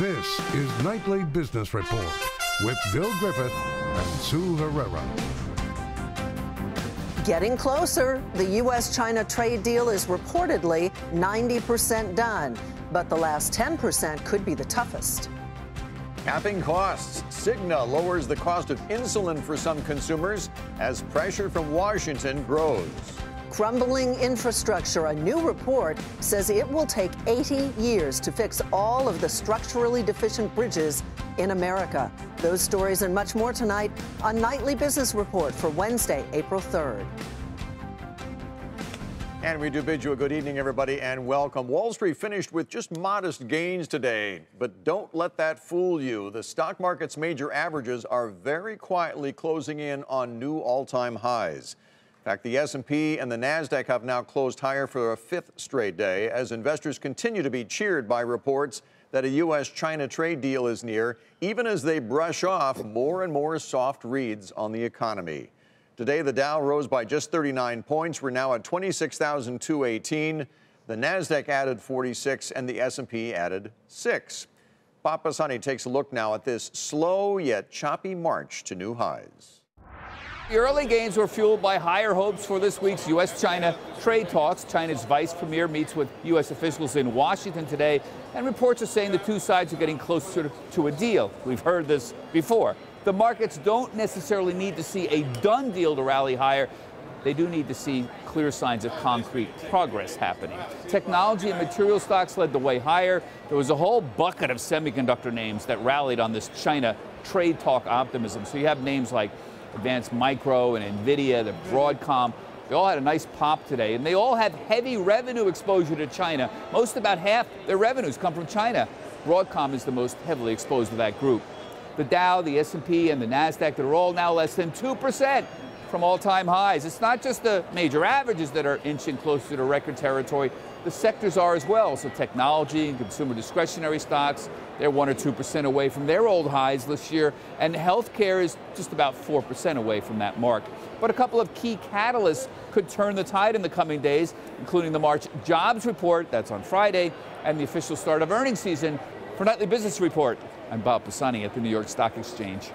This is Nightly Business Report with Bill Griffith and Sue Herrera. Getting closer. The U.S.-China trade deal is reportedly 90% done, but the last 10% could be the toughest. Capping costs. Cigna lowers the cost of insulin for some consumers as pressure from Washington grows. Crumbling infrastructure. A new report says it will take 80 years to fix all of the structurally deficient bridges in America. Those stories and much more tonight on Nightly Business Report for Wednesday, April 3rd. And we do bid you a good evening, everybody, and welcome. Wall Street finished with just modest gains today, but don't let that fool you. The stock market's major averages are very quietly closing in on new all-time highs. In fact, the S&P and the Nasdaq have now closed higher for a fifth straight day as investors continue to be cheered by reports that a U.S.-China trade deal is near, even as they brush off more and more soft reads on the economy. Today, the Dow rose by just 39 points. We're now at 26,218. The Nasdaq added 46 and the S&P added 6. Bob Pisani takes a look now at this slow yet choppy march to new highs. The early gains were fueled by higher hopes for this week's U.S.-China trade talks. China's vice premier meets with U.S. officials in Washington today, and reports are saying the two sides are getting closer to a deal. We've heard this before. The markets don't necessarily need to see a done deal to rally higher. They do need to see clear signs of concrete progress happening. Technology and material stocks led the way higher. There was a whole bucket of semiconductor names that rallied on this China trade talk optimism. So you have names like Advanced Micro and NVIDIA, the Broadcom. They all had a nice pop today, and they all have heavy revenue exposure to China. About half their revenues come from China. Broadcom is the most heavily exposed to that group. The Dow, the S&P, and the Nasdaq, they're all now less than 2% from all-time highs. It's not just the major averages that are inching closer to record territory. The sectors are as well. So technology and consumer discretionary stocks, they're 1 or 2% away from their old highs this year. And healthcare is just about 4% away from that mark. But a couple of key catalysts could turn the tide in the coming days, including the March jobs report, that's on Friday, and the official start of earnings season. For Nightly Business Report, I'm Bob Pisani at the New York Stock Exchange.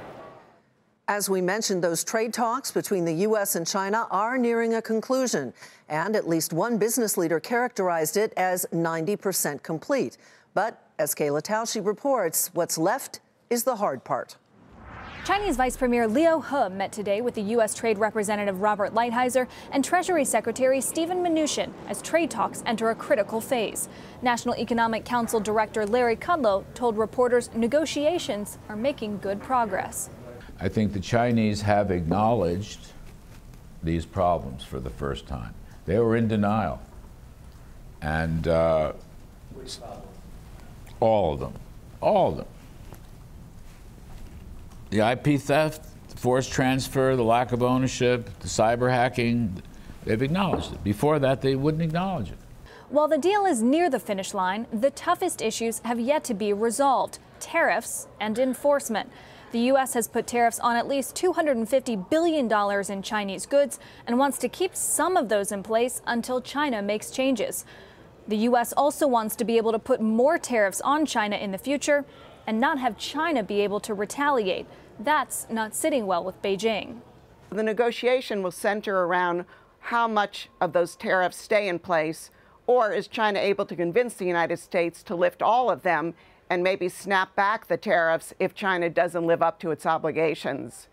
As we mentioned, those trade talks between the U.S. and China are nearing a conclusion, and at least one business leader characterized it as 90% complete. But as Kayla Tausche reports, what's left is the hard part. Chinese Vice Premier Liu He met today with the U.S. Trade Representative Robert Lighthizer and Treasury Secretary Steven Mnuchin as trade talks enter a critical phase. National Economic Council Director Larry Kudlow told reporters negotiations are making good progress. I think the Chinese have acknowledged these problems for the first time. They were in denial. And all of them. The IP theft, the forced transfer, the lack of ownership, the cyber hacking, they've acknowledged it. Before that, they wouldn't acknowledge it. While the deal is near the finish line, the toughest issues have yet to be resolved: tariffs and enforcement. The U.S. has put tariffs on at least $250 billion in Chinese goods and wants to keep some of those in place until China makes changes. The U.S. also wants to be able to put more tariffs on China in the future and not have China be able to retaliate. That's not sitting well with Beijing. The negotiation will center around how much of those tariffs stay in place, or is China able to convince the United States to lift all of them and maybe snap back the tariffs if China doesn't live up to its obligations.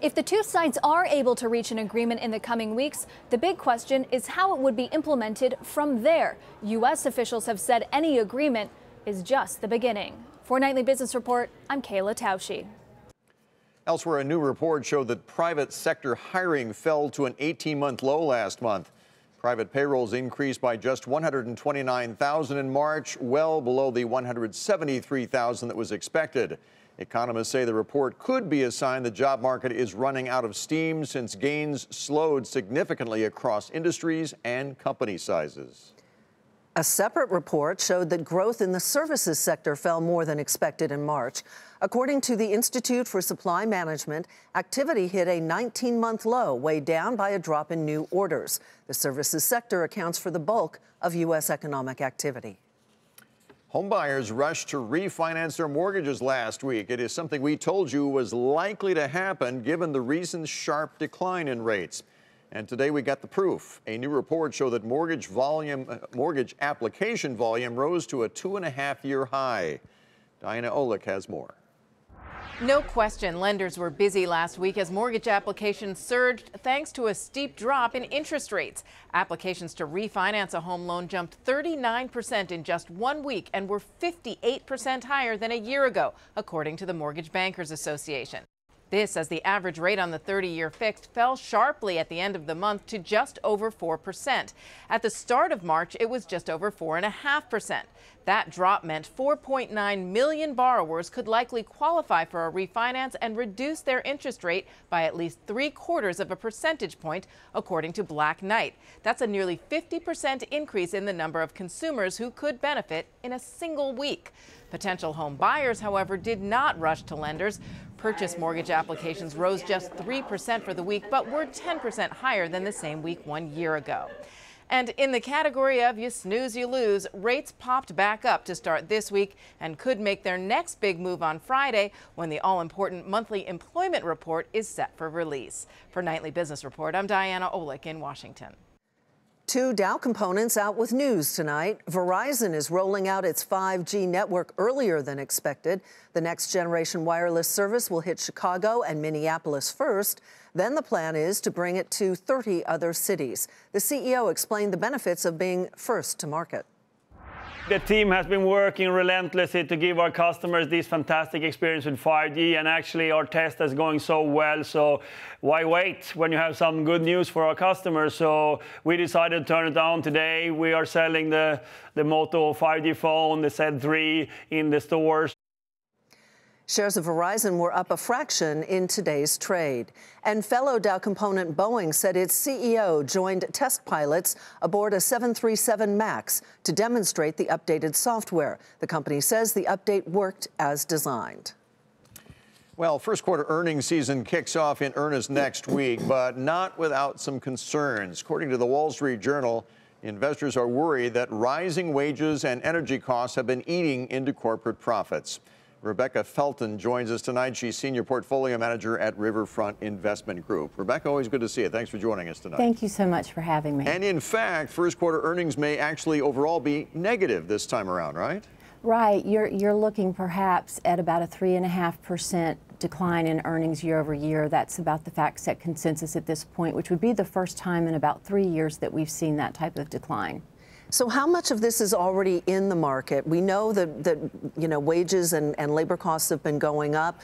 If the two sides are able to reach an agreement in the coming weeks, the big question is how it would be implemented from there. U.S. officials have said any agreement is just the beginning. For Nightly Business Report, I'm Kayla Tausche. Elsewhere, a new report showed that private sector hiring fell to an 18-month low last month. Private payrolls increased by just 129,000 in March, well below the 173,000 that was expected. Economists say the report could be a sign the job market is running out of steam since gains slowed significantly across industries and company sizes. A separate report showed that growth in the services sector fell more than expected in March. According to the Institute for Supply Management, activity hit a 19-month low, weighed down by a drop in new orders. The services sector accounts for the bulk of U.S. economic activity. Homebuyers rushed to refinance their mortgages last week. It is something we told you was likely to happen given the recent sharp decline in rates. And today we got the proof. A new report showed that mortgage application volume rose to a 2.5-year high. Diana Olick has more. No question, lenders were busy last week as mortgage applications surged thanks to a steep drop in interest rates. Applications to refinance a home loan jumped 39% in just 1 week and were 58% higher than a year ago, according to the Mortgage Bankers Association. This as the average rate on the 30-year fixed fell sharply at the end of the month to just over 4%. At the start of March, it was just over 4.5%. That drop meant 4.9 million borrowers could likely qualify for a refinance and reduce their interest rate by at least 3/4 of a percentage point, according to Black Knight. That's a nearly 50% increase in the number of consumers who could benefit in a single week. Potential home buyers, however, did not rush to lenders. Purchase mortgage applications rose just 3% for the week, but were 10% higher than the same week 1 year ago. And in the category of you snooze, you lose, rates popped back up to start this week and could make their next big move on Friday when the all-important monthly employment report is set for release. For Nightly Business Report, I'm Diana Olick in Washington. 2 Dow components out with news tonight. Verizon is rolling out its 5G network earlier than expected. The next generation wireless service will hit Chicago and Minneapolis first. Then the plan is to bring it to 30 other cities. The CEO explained the benefits of being first to market. The team has been working relentlessly to give our customers this fantastic experience with 5G, and actually our test is going so well, so why wait when you have some good news for our customers? So we decided to turn it on today. We are selling the Moto 5G phone, the Z3, in the stores. Shares of Verizon were up a fraction in today's trade. And fellow Dow component Boeing said its CEO joined test pilots aboard a 737 MAX to demonstrate the updated software. The company says the update worked as designed. Well, first quarter earnings season kicks off in earnest next week, but not without some concerns. According to the Wall Street Journal, investors are worried that rising wages and energy costs have been eating into corporate profits. Rebecca Felton joins us tonight. She's Senior Portfolio Manager at Riverfront Investment Group. Rebecca, always good to see you. Thanks for joining us tonight. Thank you so much for having me. And in fact, first quarter earnings may actually overall be negative this time around, right? Right. You're looking perhaps at about a 3.5% decline in earnings year over year. That's about the FactSet consensus at this point, which would be the first time in about 3 years that we've seen that type of decline. So how much of this is already in the market? We know that wages and labor costs have been going up.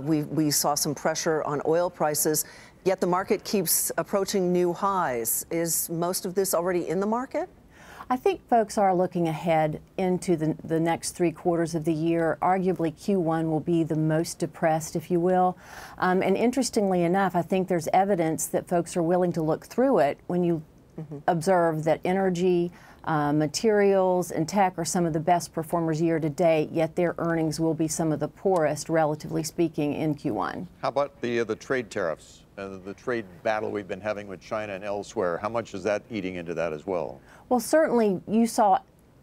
We saw some pressure on oil prices, yet the market keeps approaching new highs. Is most of this already in the market? I think folks are looking ahead into the next 3 quarters of the year. Arguably, Q1 will be the most depressed, if you will. And interestingly enough, I think there's evidence that folks are willing to look through it when you observe that energy, materials and tech are some of the best performers year to date, yet their earnings will be some of the poorest, relatively speaking, in Q1. How about the trade tariffs, the trade battle we've been having with China and elsewhere? How much is that eating into that as well? Well, certainly you saw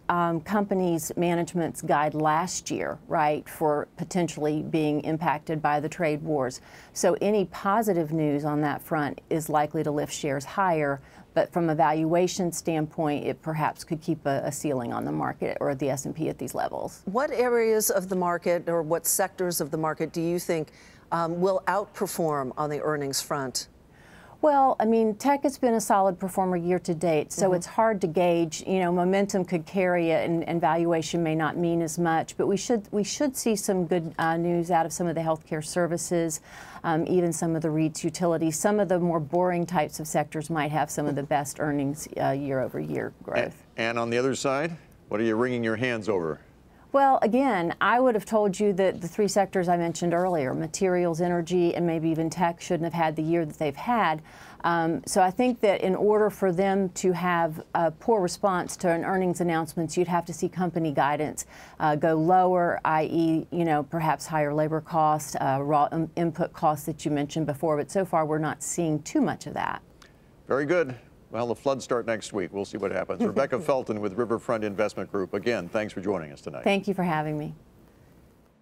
companies' management's guide last year, right, for potentially being impacted by the trade wars. So any positive news on that front is likely to lift shares higher. But from a valuation standpoint, it perhaps could keep a ceiling on the market or the S&P at these levels. What areas of the market or what sectors of the market do you think will outperform on the earnings front? Well, I mean, tech has been a solid performer year to date, so it's hard to gauge. You know, momentum could carry it, and valuation may not mean as much. But we should see some good news out of some of the healthcare services, even some of the REITs, utilities. Some of the more boring types of sectors might have some of the best earnings year over year growth. And on the other side, what are you wringing your hands over? Well, again, I would have told you that the 3 sectors I mentioned earlier, materials, energy, and maybe even tech, shouldn't have had the year that they've had. So I think that in order for them to have a poor response to an earnings announcements, you'd have to see company guidance go lower, i.e., perhaps higher labor costs, raw input costs that you mentioned before. But so far, we're not seeing too much of that. Very good. Well, the floods start next week. We'll see what happens. Rebecca Felton with Riverfront Investment Group. Again, thanks for joining us tonight. Thank you for having me.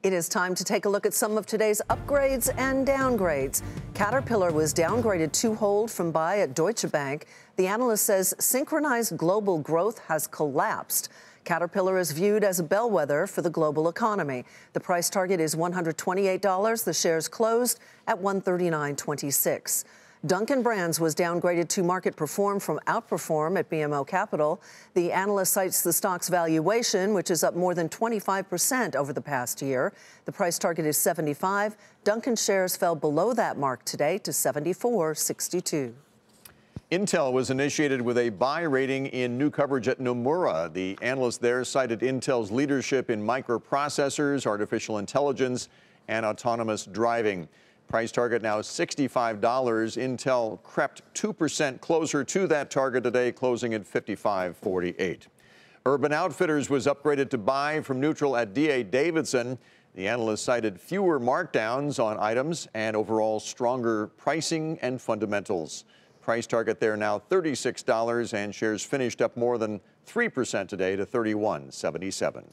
It is time to take a look at some of today's upgrades and downgrades. Caterpillar was downgraded to hold from buy at Deutsche Bank. The analyst says synchronized global growth has collapsed. Caterpillar is viewed as a bellwether for the global economy. The price target is $128. The shares closed at $139.26. Dunkin' Brands was downgraded to market perform from outperform at BMO Capital. The analyst cites the stock's valuation, which is up more than 25% over the past year. The price target is $75. Dunkin' shares fell below that mark today to $74.62. Intel was initiated with a buy rating in new coverage at Nomura. The analyst there cited Intel's leadership in microprocessors, artificial intelligence, and autonomous driving. Price target now $65. Intel crept 2% closer to that target today, closing at $55.48. Urban Outfitters was upgraded to buy from neutral at D.A. Davidson. The analyst cited fewer markdowns on items and overall stronger pricing and fundamentals. Price target there now $36, and shares finished up more than 3% today to $31.77.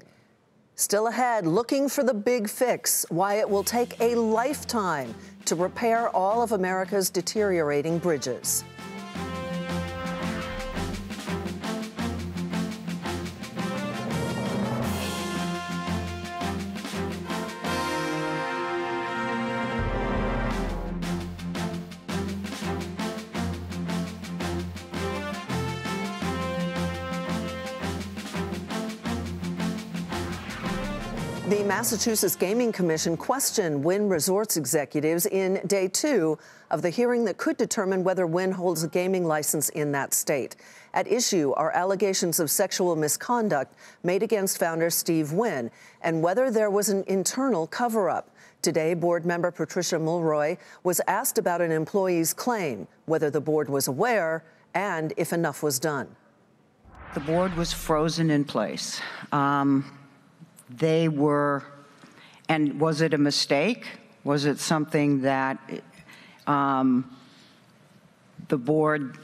Still ahead, looking for the big fix, why it will take a lifetime to repair all of America's deteriorating bridges. The Massachusetts Gaming Commission questioned Wynn Resorts executives in day 2 of the hearing that could determine whether Wynn holds a gaming license in that state. At issue are allegations of sexual misconduct made against founder Steve Wynn and whether there was an internal cover-up. Today, board member Patricia Mulroy was asked about an employee's claim, whether the board was aware, and if enough was done. The board was frozen in place. They were, and was it a mistake? Was it something that the board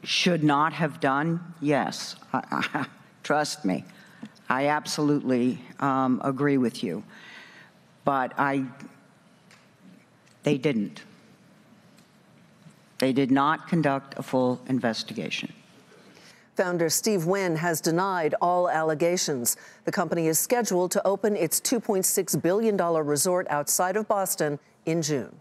should not have done? Yes, trust me, I absolutely agree with you. But they didn't. They did not conduct a full investigation. Founder Steve Wynn has denied all allegations. The company is scheduled to open its $2.6 billion resort outside of Boston in June.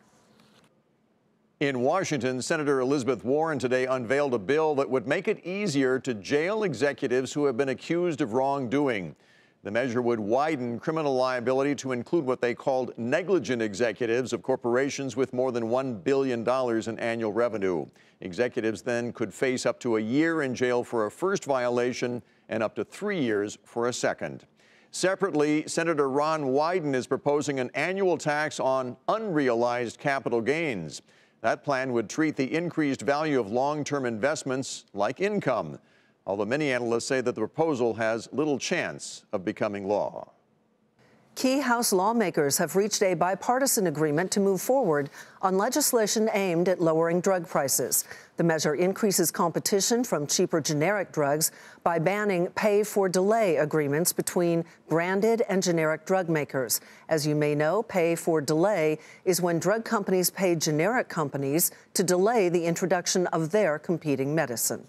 In Washington, Senator Elizabeth Warren today unveiled a bill that would make it easier to jail executives who have been accused of wrongdoing. The measure would widen criminal liability to include what they called negligent executives of corporations with more than $1 billion in annual revenue. Executives then could face up to a year in jail for a first violation and up to 3 years for a second. Separately, Senator Ron Wyden is proposing an annual tax on unrealized capital gains. That plan would treat the increased value of long-term investments like income, although many analysts say that the proposal has little chance of becoming law. Key House lawmakers have reached a bipartisan agreement to move forward on legislation aimed at lowering drug prices. The measure increases competition from cheaper generic drugs by banning pay-for-delay agreements between branded and generic drug makers. As you may know, pay-for-delay is when drug companies pay generic companies to delay the introduction of their competing medicine.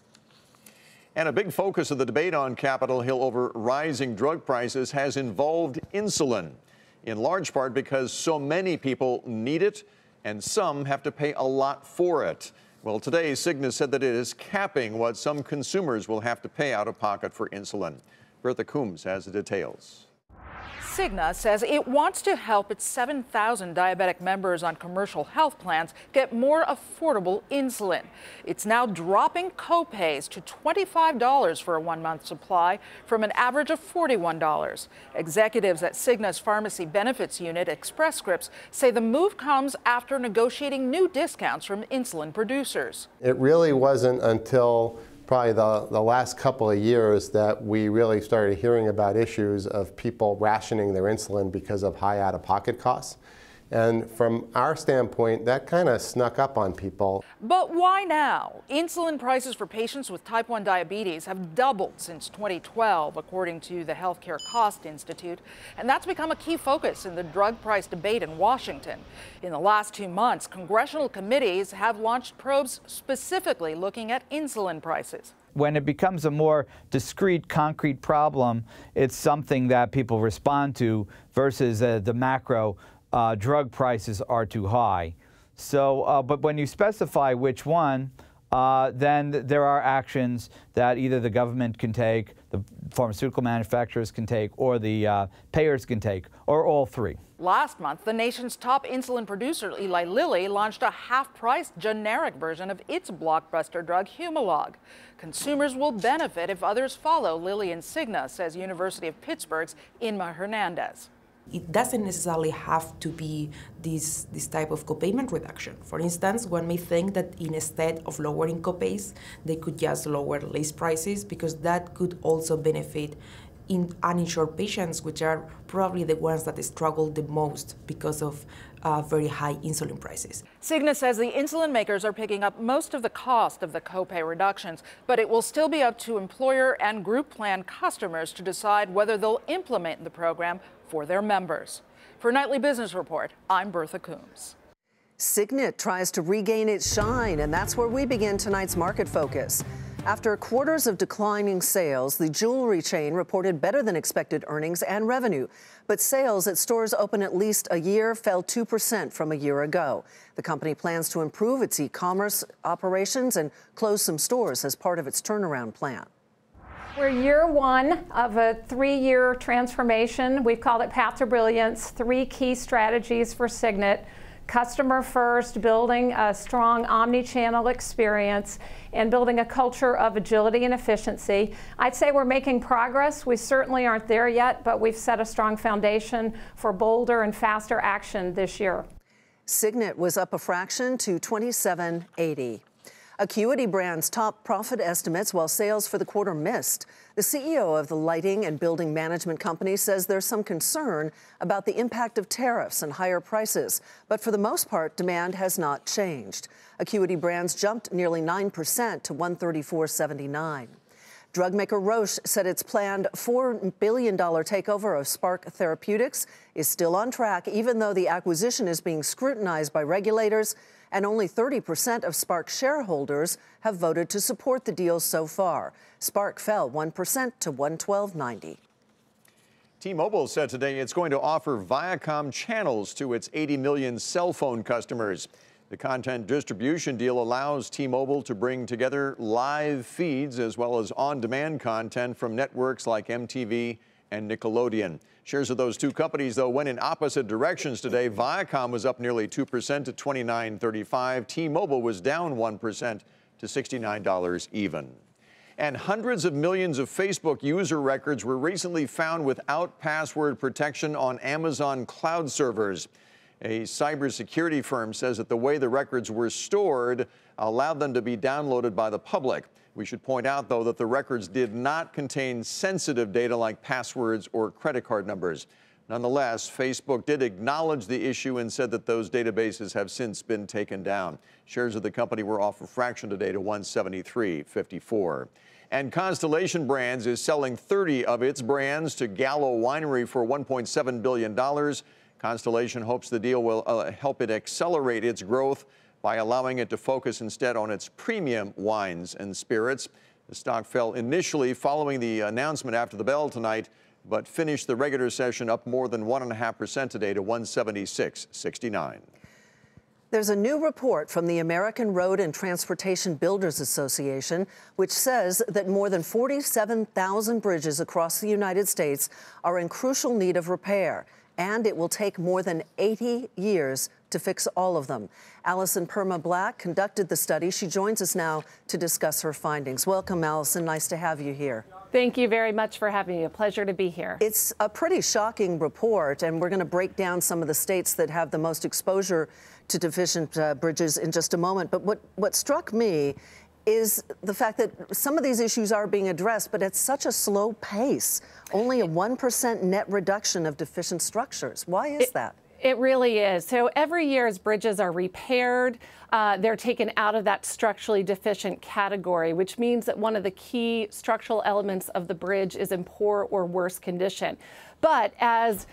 And a big focus of the debate on Capitol Hill over rising drug prices has involved insulin, in large part because so many people need it and some have to pay a lot for it. Well, today, Cigna said that it is capping what some consumers will have to pay out of pocket for insulin. Bertha Coombs has the details. Cigna says it wants to help its 7,000 diabetic members on commercial health plans get more affordable insulin. It's now dropping copays to $25 for a 1-month supply from an average of $41. Executives at Cigna's pharmacy benefits unit, Express Scripts, say the move comes after negotiating new discounts from insulin producers. It really wasn't until probably the last couple of years that we really started hearing about issues of people rationing their insulin because of high out-of-pocket costs. And from our standpoint, that kind of snuck up on people. But why now? Insulin prices for patients with type 1 diabetes have doubled since 2012, according to the Healthcare Cost Institute. And that's become a key focus in the drug price debate in Washington. In the last 2 months, congressional committees have launched probes specifically looking at insulin prices. When it becomes a more discrete, concrete problem, it's something that people respond to versus the macro drug prices are too high. So, but when you specify which one, then there are actions that either the government can take, the pharmaceutical manufacturers can take, or the payers can take, or all three. Last month, the nation's top insulin producer, Eli Lilly, launched a half-price generic version of its blockbuster drug, Humalog. Consumers will benefit if others follow Lilly and Cigna, says University of Pittsburgh's Inma Hernandez. It doesn't necessarily have to be this type of copayment reduction. For instance, one may think that instead of lowering copays, they could just lower list prices, because that could also benefit uninsured patients, which are probably the ones that struggle the most because of very high insulin prices. Cigna says the insulin makers are picking up most of the cost of the copay reductions, but it will still be up to employer and group plan customers to decide whether they'll implement the program for their members. For Nightly Business Report, I'm Bertha Coombs. Cigna tries to regain its shine, and that's where we begin tonight's market focus. After quarters of declining sales, the jewelry chain reported better than expected earnings and revenue. But sales at stores open at least a year fell 2% from a year ago. The company plans to improve its e-commerce operations and close some stores as part of its turnaround plan. We're year one of a 3-year transformation. We've called it Path to Brilliance, 3 key strategies for Signet. Customer first, building a strong omni-channel experience, and building a culture of agility and efficiency. I'd say we're making progress. We certainly aren't there yet, but we've set a strong foundation for bolder and faster action this year. Signet was up a fraction to $27.80. Acuity Brands topped profit estimates while sales for the quarter missed. The CEO of the lighting and building management company says there's some concern about the impact of tariffs and higher prices, but for the most part, demand has not changed. Acuity Brands jumped nearly 9% to $134.79. Drug maker Roche said its planned $4 billion takeover of Spark Therapeutics is still on track, even though the acquisition is being scrutinized by regulators, and only 30% of Spark shareholders have voted to support the deal so far. Spark fell 1% to $112.90. T-Mobile said today it's going to offer Viacom channels to its 80 million cell phone customers. The content distribution deal allows T-Mobile to bring together live feeds as well as on-demand content from networks like MTV and Nickelodeon. Shares of those two companies, though, went in opposite directions today. Viacom was up nearly 2% to $29.35. T-Mobile was down 1% to $69 even. And hundreds of millions of Facebook user records were recently found without password protection on Amazon cloud servers. A cybersecurity firm says that the way the records were stored allowed them to be downloaded by the public. We should point out, though, that the records did not contain sensitive data like passwords or credit card numbers. Nonetheless, Facebook did acknowledge the issue and said that those databases have since been taken down. Shares of the company were off a fraction today to $173.54. And Constellation Brands is selling 30 of its brands to Gallo Winery for $1.7 billion. Constellation hopes the deal will help it accelerate its growth by allowing it to focus instead on its premium wines and spirits. The stock fell initially following the announcement after the bell tonight, but finished the regular session up more than 1.5% today to $176.69. There's a new report from the American Road and Transportation Builders Association, which says that more than 47,000 bridges across the United States are in crucial need of repair, and it will take more than 80 years to fix all of them. Allison Perma Black conducted the study. She joins us now to discuss her findings. Welcome, Allison. Nice to have you here. Thank you very much for having me. A pleasure to be here. It's a pretty shocking report, and we're going to break down some of the states that have the most exposure to deficient bridges in just a moment. But what struck me is the fact that some of these issues are being addressed, but at such a slow pace. Only a 1% net reduction of deficient structures. Why is that? It really is. So every year as bridges are repaired, they're taken out of that structurally deficient category, which means that one of the key structural elements of the bridge is in poor or worse condition. But as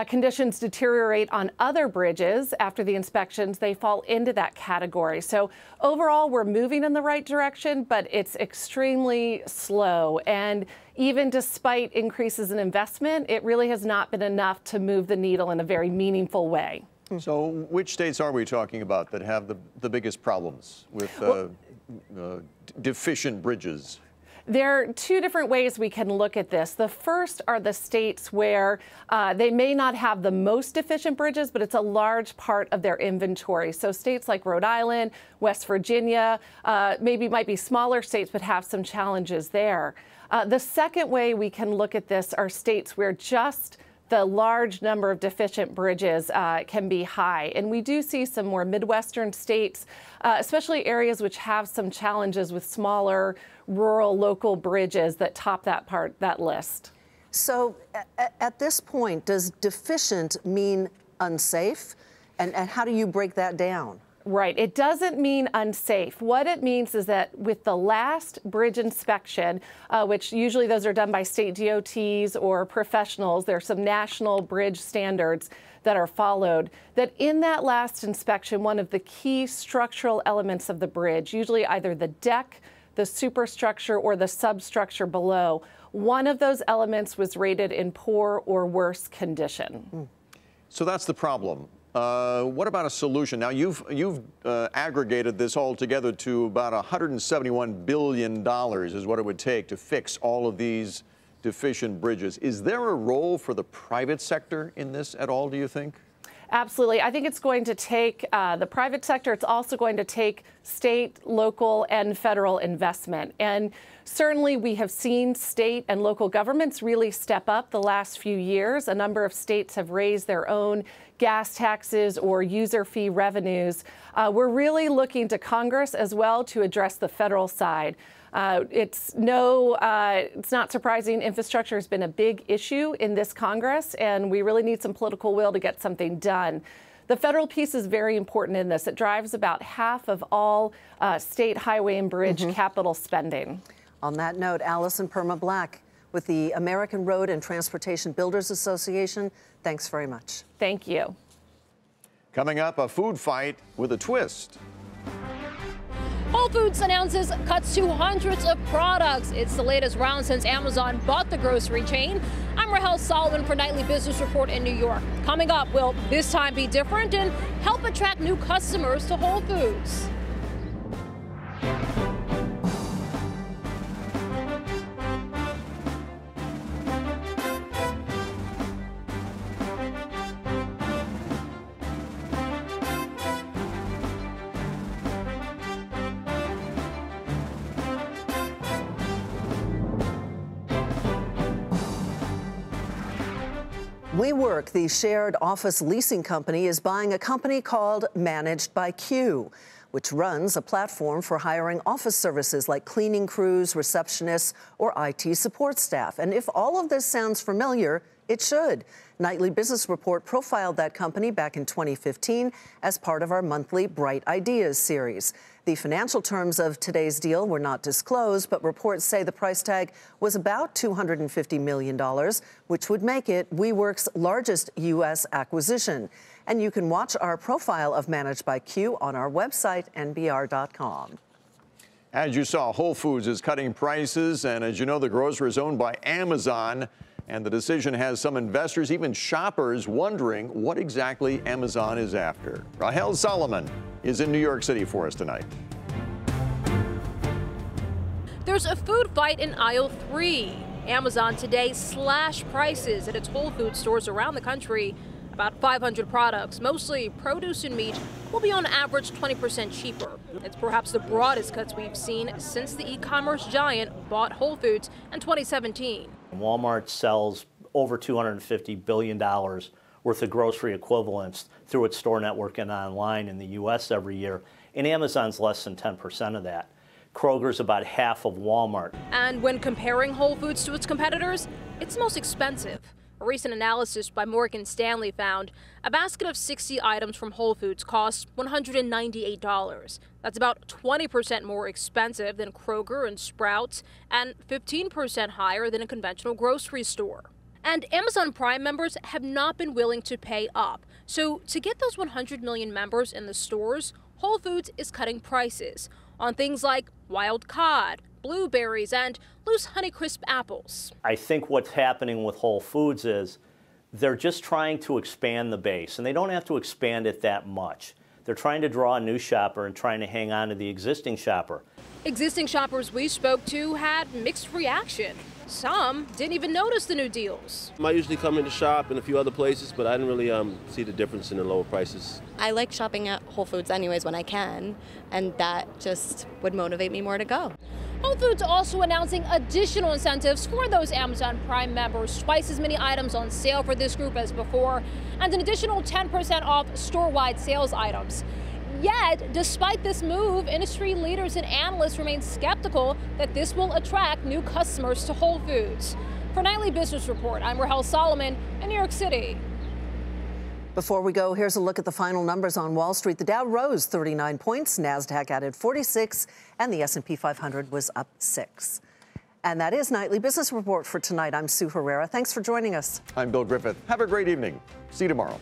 conditions deteriorate on other bridges after the inspections, they fall into that category. So overall, we're moving in the right direction, but it's extremely slow. And even despite increases in investment, it really has not been enough to move the needle in a very meaningful way. So which states are we talking about that have the biggest problems with deficient bridges? There are two different ways we can look at this. The first are the states where they may not have the most deficient bridges, but it's a large part of their inventory. So states like Rhode Island, West Virginia, maybe might be smaller states, but have some challenges there. The second way we can look at this are states where just the large number of deficient bridges can be high. And we do see some more Midwestern states, especially areas which have some challenges with smaller, rural, local bridges that top that list. So at this point, does deficient mean unsafe? And how do you break that down? Right. It doesn't mean unsafe. What it means is that with the last bridge inspection, which usually those are done by state DOTs or professionals, there are some national bridge standards that are followed, that in that last inspection, one of the key structural elements of the bridge, usually either the deck, the superstructure, or the substructure below, one of those elements was rated in poor or worse condition. So that's the problem. What about a solution? Now, you've aggregated this all together to about $171 billion is what it would take to fix all of these deficient bridges. Is there a role for the private sector in this at all, do you think? Absolutely. I think it's going to take the private sector. It's also going to take state, local, and federal investment. And certainly we have seen state and local governments really step up the last few years. A number of states have raised their own gas taxes or user fee revenues. We're really looking to Congress as well to address the federal side. It's not surprising. Infrastructure has been a big issue in this Congress, and we really need some political will to get something done. The federal piece is very important in this. It drives about half of all state highway and bridge capital spending. On that note, Allison Perma Black with the American Road and Transportation Builders Association, thanks very much. Thank you. Coming up, a food fight with a twist. Whole Foods announces cuts to hundreds of products. It's the latest round since Amazon bought the grocery chain. I'm Rahel Solomon for Nightly Business Report in New York. Coming up, will this time be different and help attract new customers to Whole Foods? WeWork, the shared office leasing company, is buying a company called Managed by Q, which runs a platform for hiring office services like cleaning crews, receptionists, or IT support staff. And if all of this sounds familiar, it should. Nightly Business Report profiled that company back in 2015 as part of our monthly Bright Ideas series. The financial terms of today's deal were not disclosed, but reports say the price tag was about $250 million, which would make it WeWork's largest U.S. acquisition. And you can watch our profile of Managed by Q on our website, nbr.com. As you saw, Whole Foods is cutting prices, and as you know, the grocer is owned by Amazon. And the decision has some investors, even shoppers, wondering what exactly Amazon is after. Rahel Solomon is in New York City for us tonight. There's a food fight in aisle 3. Amazon today slashed prices at its Whole Foods stores around the country. About 500 products, mostly produce and meat, will be on average 20% cheaper. It's perhaps the broadest cuts we've seen since the e-commerce giant bought Whole Foods in 2017. Walmart sells over $250 billion worth of grocery equivalents through its store network and online in the U.S. every year, and Amazon's less than 10% of that. Kroger's about half of Walmart. And when comparing Whole Foods to its competitors, it's most expensive. A recent analysis by Morgan Stanley found a basket of 60 items from Whole Foods costs $198. That's about 20% more expensive than Kroger and Sprouts and 15% higher than a conventional grocery store. And Amazon Prime members have not been willing to pay up. So to get those 100 million members in the stores, Whole Foods is cutting prices on things like wild cod, blueberries, and loose Honeycrisp apples. I think what's happening with Whole Foods is they're just trying to expand the base, and they don't have to expand it that much. They're trying to draw a new shopper and trying to hang on to the existing shopper. Existing shoppers we spoke to had mixed reaction. Some didn't even notice the new deals. I usually come in to shop in a few other places, but I didn't really see the difference in the lower prices. I like shopping at Whole Foods anyways when I can, and that just would motivate me more to go. Whole Foods also announcing additional incentives for those Amazon Prime members, twice as many items on sale for this group as before, and an additional 10% off store-wide sales items. Yet, despite this move, industry leaders and analysts remain skeptical that this will attract new customers to Whole Foods. For Nightly Business Report, I'm Rahel Solomon in New York City. Before we go, here's a look at the final numbers on Wall Street. The Dow rose 39 points, NASDAQ added 46, and the S&P 500 was up 6. And that is Nightly Business Report for tonight. I'm Sue Herrera. Thanks for joining us. I'm Bill Griffith. Have a great evening. See you tomorrow.